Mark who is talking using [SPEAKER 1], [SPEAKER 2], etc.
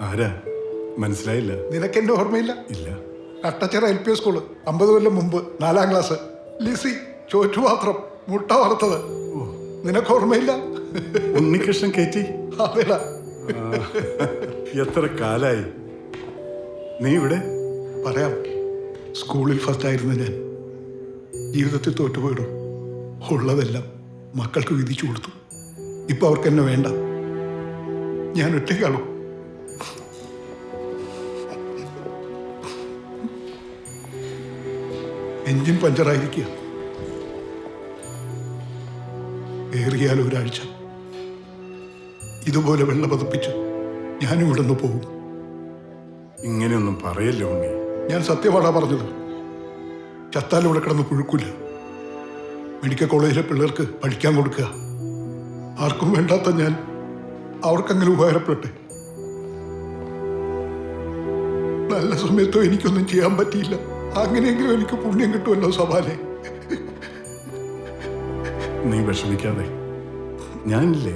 [SPEAKER 1] ആരാ? മനസ്സിലായില്ല.
[SPEAKER 2] നിനക്കെന്നെ ഓർമ്മയില്ല?
[SPEAKER 1] ഇല്ല.
[SPEAKER 2] കട്ടച്ചിറ LP സ്കൂള്, 50 കൊല്ലം മുമ്പ്, 4ാം ക്ലാസ്. ലിസി, ചോറ്റുപാത്രം, മുട്ട വറുത്തത്. നിനക്ക് ഓർമ്മയില്ല?
[SPEAKER 1] ഉണ്ണികൃഷ്ണൻ കയറ്റി.
[SPEAKER 2] അതേടാ.
[SPEAKER 1] എത്ര കാലായി. നീ ഇവിടെ?
[SPEAKER 2] പറയാം. സ്കൂളിൽ ഫസ്റ്റ് ആയിരുന്ന ഞാൻ ജീവിതത്തിൽ തോറ്റുപോയിടും. ഉള്ളതെല്ലാം മക്കൾക്ക് വിധിച്ചു കൊടുത്തു. ഇപ്പൊ അവർക്ക് എന്നെ വേണ്ട. ഞാൻ ഒറ്റയ്ക്കാണോ? എഞ്ചിൻ പഞ്ചറായിരിക്കുക. ഏറിയാൽ ഒരാഴ്ച ഇതുപോലെ വെള്ളം പതിപ്പിച്ച് ഞാനും ഇവിടുന്ന് പോകും.
[SPEAKER 1] ഇങ്ങനെയൊന്നും പറയല്ലോ ഉണ്ണി.
[SPEAKER 2] ഞാൻ സത്യമാടാ പറഞ്ഞത്. ചത്താൽ ഇവിടെ കിടന്ന് പുഴുക്കില്ല. മെഡിക്കൽ കോളേജിലെ പിള്ളേർക്ക് പഠിക്കാൻ കൊടുക്കുക. ആർക്കും വേണ്ടാത്ത ഞാൻ അവർക്കങ്ങനെ ഉപകാരപ്പെട്ടെ. നല്ല സമയത്തോ എനിക്കൊന്നും ചെയ്യാൻ പറ്റിയില്ല. അങ്ങനെയെങ്കിലും എനിക്ക് പുണ്യം കിട്ടുമല്ലോ സവാലേ.
[SPEAKER 1] നീ വിഷമിക്കാതെ, ഞാനില്ലേ?